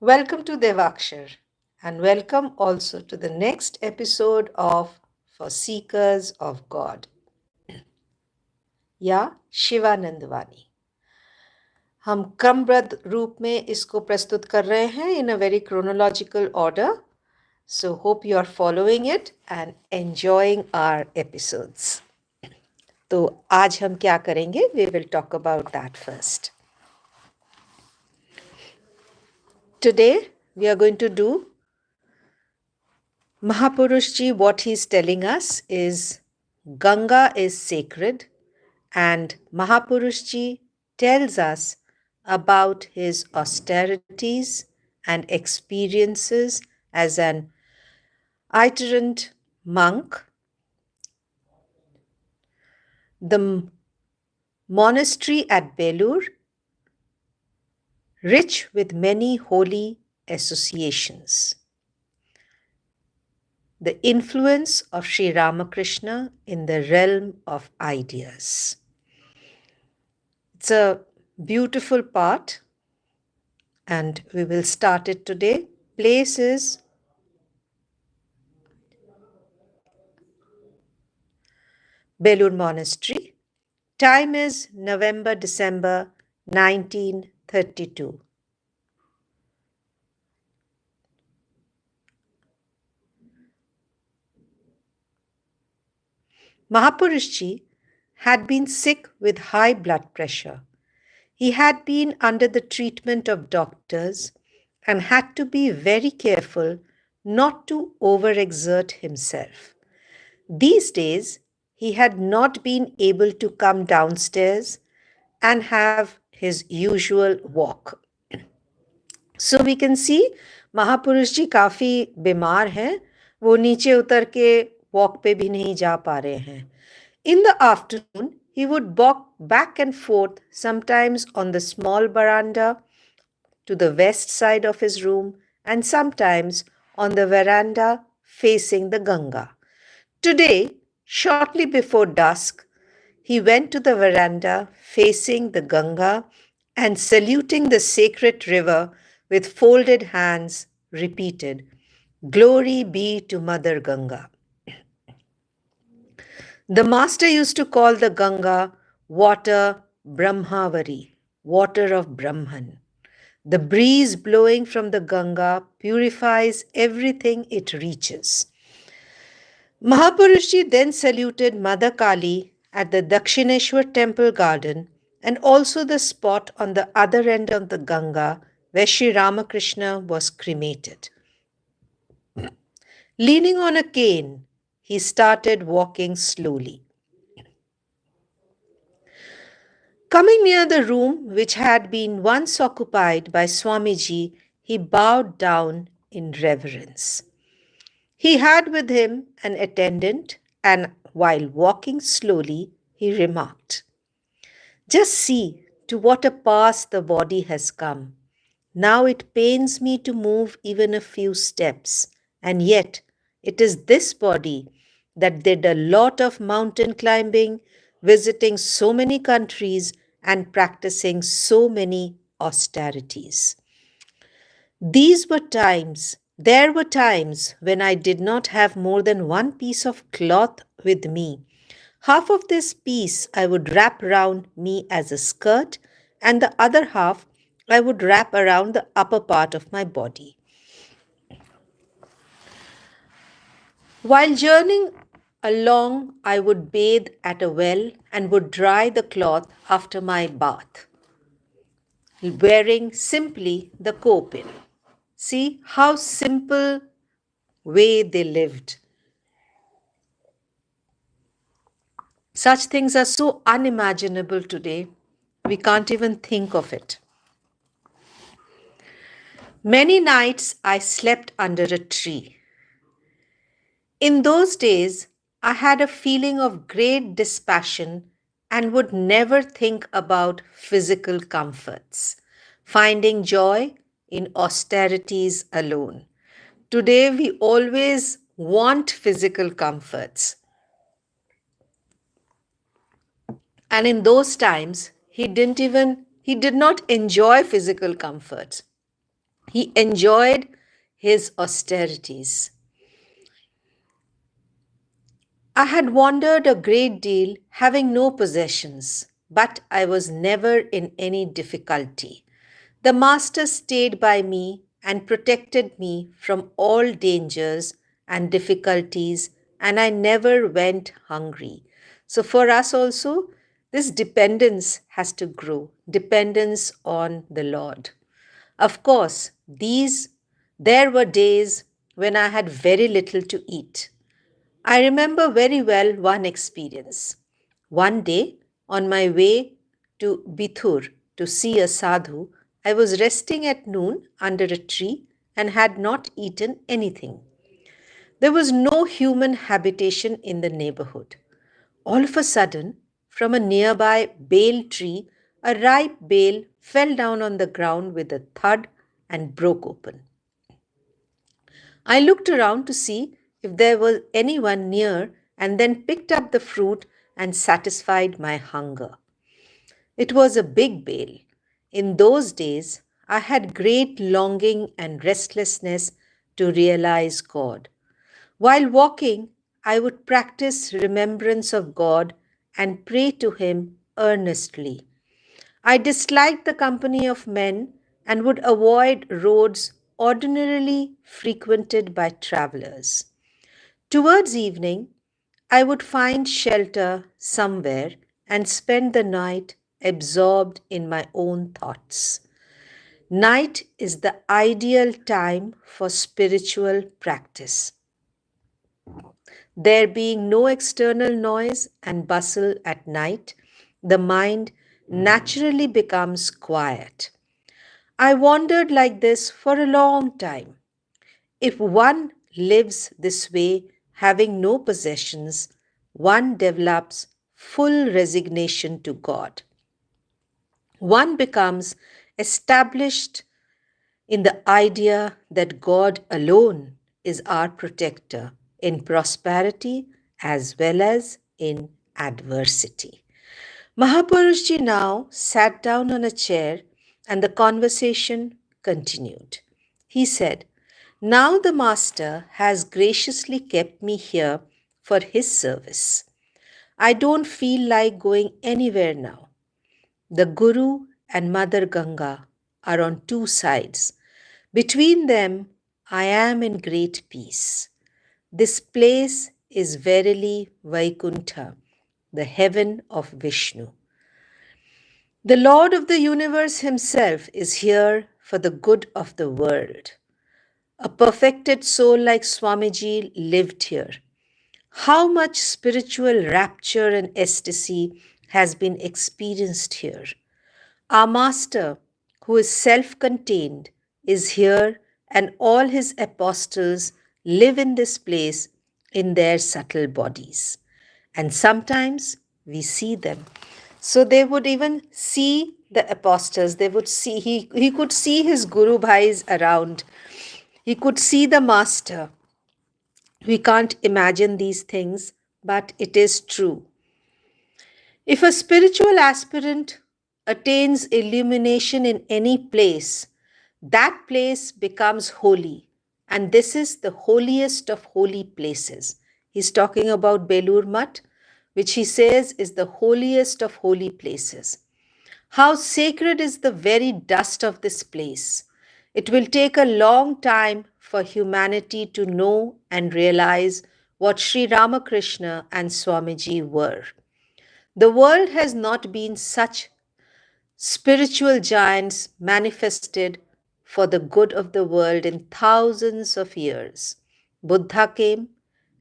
Welcome to Devakshar, and welcome also to the next episode of For Seekers of God. या शिवानंद वाणी हम क्रमबद्ध रूप में इसको प्रस्तुत कर रहे हैं in a very chronological order. So hope you are following it and enjoying our episodes. तो आज हम क्या करेंगे? We will talk about that first. Today we are going to do Mahapurushji. What he's telling us is Ganga is sacred, and Mahapurushji tells us about his austerities and experiences as an itinerant monk. The monastery at Belur, rich with many holy associations. The influence of Sri Ramakrishna in the realm of ideas. It's a beautiful part, and we will start it today. Place is Belur Monastery. Time is November-December 1932. Mahapurushji had been sick with high blood pressure. He had been under the treatment of doctors and had to be very careful not to overexert himself. These days, he had not been able to come downstairs and have his usual walk. So we can see महापुरुष जी काफ़ी बीमार हैं, वो नीचे उतर के walk पे भी नहीं जा पा रहे हैं. In the afternoon, he would walk back and forth, sometimes on the small veranda to the west side of his room, and sometimes on the veranda facing the Ganga. Today, shortly before dusk, he went to the veranda facing the Ganga and saluting the sacred river with folded hands, repeated, "Glory be to Mother Ganga." The master used to call the Ganga water Brahmavari, water of Brahman. The breeze blowing from the Ganga purifies everything it reaches. Mahapurushji then saluted Mother Kali at the Dakshineshwar temple garden and also the spot on the other end of the Ganga where Sri Ramakrishna was cremated. Leaning on a cane, he started walking slowly. Coming near the room which had been once occupied by Swamiji, he bowed down in reverence. He had with him an attendant, and while walking slowly, he remarked, "Just see to what a pass the body has come. Now it pains me to move even a few steps, and yet it is this body that did a lot of mountain climbing, visiting so many countries, and practicing so many austerities. There were times when I did not have more than one piece of cloth with me. Half of this piece I would wrap around me as a skirt, and the other half I would wrap around the upper part of my body. While journeying along, I would bathe at a well and would dry the cloth after my bath, wearing simply the kopil." See how simple way they lived. Such things are so unimaginable today, we can't even think of it. Many nights I slept under a tree. In those days, I had a feeling of great dispassion and would never think about physical comforts, finding joy in austerities alone. Today, we always want physical comforts. And in those times, he did not enjoy physical comforts. He enjoyed his austerities. I had wandered a great deal, having no possessions, but I was never in any difficulty. The Master stayed by me and protected me from all dangers and difficulties, and I never went hungry. So, for us also, this dependence has to grow, dependence on the Lord. Of course, there were days when I had very little to eat. I remember very well one experience. One day, on my way to Bithur to see a sadhu, I was resting at noon under a tree and had not eaten anything. There was no human habitation in the neighborhood. All of a sudden, from a nearby bale tree, a ripe bale fell down on the ground with a thud and broke open. I looked around to see if there was anyone near and then picked up the fruit and satisfied my hunger. It was a big bale. In those days, I had great longing and restlessness to realize God. While walking, I would practice remembrance of God and pray to Him earnestly. I disliked the company of men and would avoid roads ordinarily frequented by travelers. Towards evening, I would find shelter somewhere and spend the night absorbed in my own thoughts. Night is the ideal time for spiritual practice. There being no external noise and bustle at night, the mind naturally becomes quiet. I wandered like this for a long time. If one lives this way, having no possessions, one develops full resignation to God. One becomes established in the idea that God alone is our protector in prosperity as well as in adversity. Mahapurushji now sat down on a chair and the conversation continued. He said, "Now the Master has graciously kept me here for his service. I don't feel like going anywhere now. The Guru and Mother Ganga are on two sides. Between them, I am in great peace. This place is verily Vaikuntha, the heaven of Vishnu. The Lord of the universe himself is here for the good of the world. A perfected soul like Swamiji lived here. How much spiritual rapture and ecstasy has been experienced here. Our Master, who is self contained, is here, and all his apostles live in this place in their subtle bodies. And sometimes we see them. So they would even see the apostles, they would see, he could see his Guru Bhais around, he could see the Master. We can't imagine these things, but it is true. If a spiritual aspirant attains illumination in any place, that place becomes holy. And this is the holiest of holy places. He's talking about Belur Mutt, which he says is the holiest of holy places. How sacred is the very dust of this place. It will take a long time for humanity to know and realize what Sri Ramakrishna and Swamiji were. The world has not been such spiritual giants manifested for the good of the world in thousands of years. Buddha came,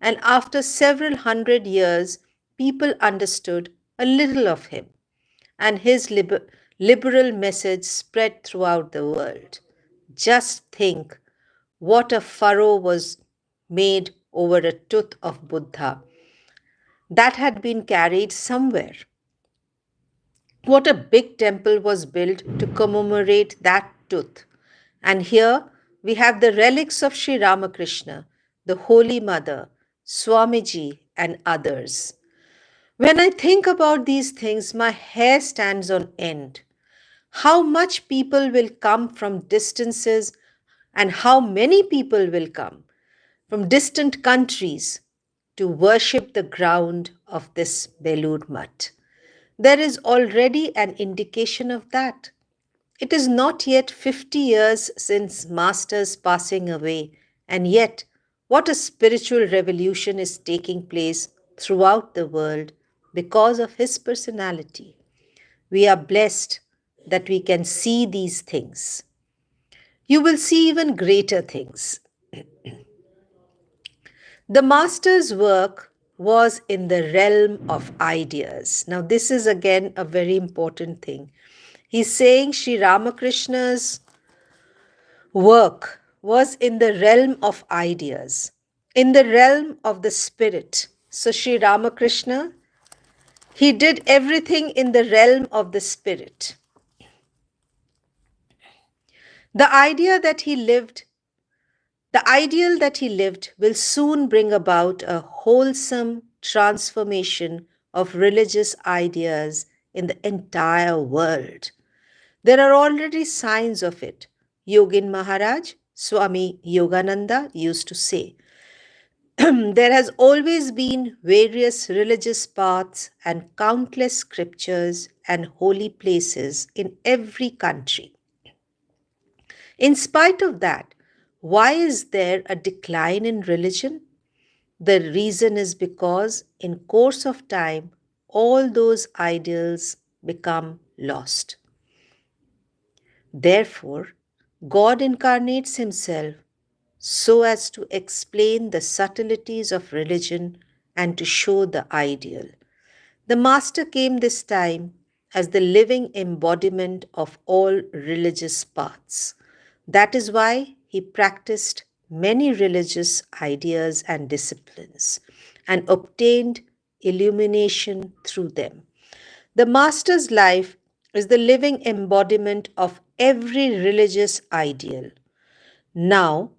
and after several hundred years, people understood a little of him, and his liberal message spread throughout the world. Just think what a furrow was made over a tooth of Buddha that had been carried somewhere. What a big temple was built to commemorate that tooth. And here we have the relics of Sri Ramakrishna, the Holy Mother, Swamiji, and others. When I think about these things, my hair stands on end. How much people will come from distances, and how many people will come from distant countries to worship the ground of this Belur Mutt. There is already an indication of that. It is not yet 50 years since Master's passing away, and yet what a spiritual revolution is taking place throughout the world because of his personality. We are blessed that we can see these things. You will see even greater things. The Master's work was in the realm of ideas. Now, this is again a very important thing. He's saying Sri Ramakrishna's work was in the realm of ideas, in the realm of the spirit. So, Sri Ramakrishna, he did everything in the realm of the spirit. The idea that he lived, the ideal that he lived will soon bring about a wholesome transformation of religious ideas in the entire world. There are already signs of it. Yogin Maharaj, Swami Yogananda used to say, there has always been various religious paths and countless scriptures and holy places in every country. In spite of that, why is there a decline in religion? The reason is because in course of time, all those ideals become lost. Therefore, God incarnates himself so as to explain the subtleties of religion and to show the ideal. The Master came this time as the living embodiment of all religious paths. That is why he practiced many religious ideas and disciplines and obtained illumination through them. The Master's life is the living embodiment of every religious ideal. Now,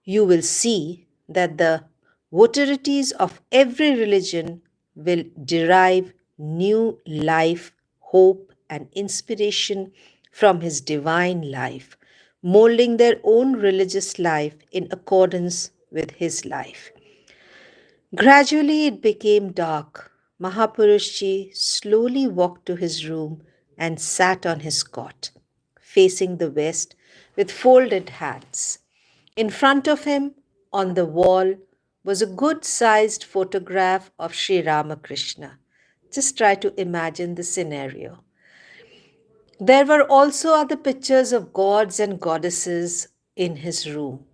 you will see that the votaries of every religion will derive new life, hope, and inspiration from his divine life, molding their own religious life in accordance with his life. Gradually it became dark. Mahapurushji slowly walked to his room and sat on his cot, facing the west with folded hands. In front of him, on the wall, was a good sized photograph of Sri Ramakrishna. Just try to imagine the scenario. There were also other pictures of gods and goddesses in his room.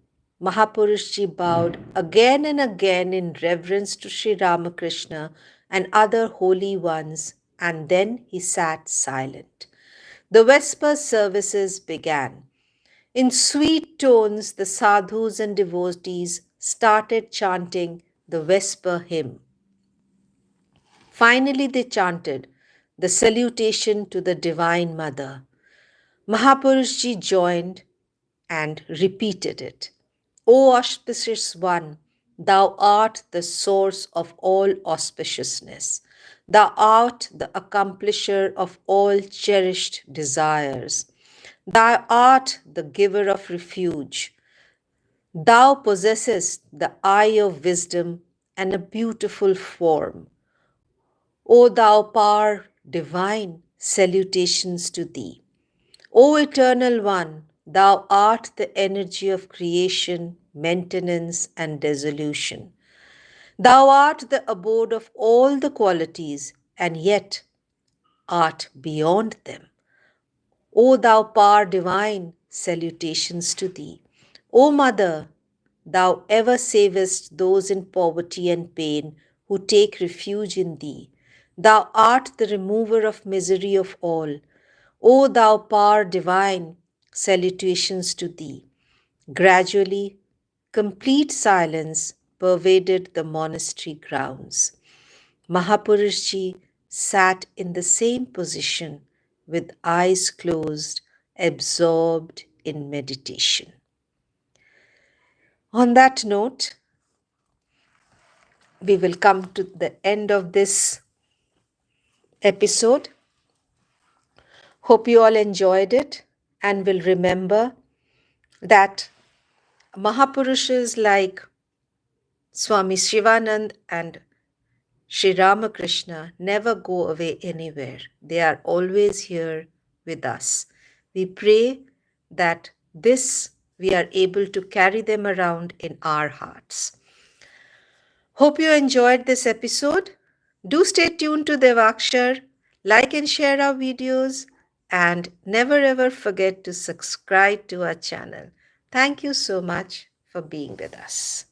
Mahapurushji bowed again and again in reverence to Sri Ramakrishna and other holy ones, and then he sat silent. The Vesper services began. In sweet tones, the sadhus and devotees started chanting the Vesper hymn. Finally, they chanted the salutation to the Divine Mother. Mahapurushji joined and repeated it. O auspicious one, thou art the source of all auspiciousness. Thou art the accomplisher of all cherished desires. Thou art the giver of refuge. Thou possessest the eye of wisdom and a beautiful form. O thou power divine, salutations to thee. O Eternal One, thou art the energy of creation, maintenance, and dissolution. Thou art the abode of all the qualities, and yet art beyond them. O thou power divine, salutations to thee. O Mother, thou ever savest those in poverty and pain who take refuge in thee. Thou art the remover of misery of all. O thou power divine, salutations to thee. Gradually, complete silence pervaded the monastery grounds. Mahapurushji sat in the same position with eyes closed, absorbed in meditation. On that note, we will come to the end of this episode. Hope you all enjoyed it and will remember that Mahapurushes like Swami Shivanand and Sri Ramakrishna never go away anywhere. They are always here with us. We pray that this we are able to carry them around in our hearts. Hope you enjoyed this episode. Do stay tuned to Devakshar, like and share our videos, and never ever forget to subscribe to our channel. Thank you so much for being with us.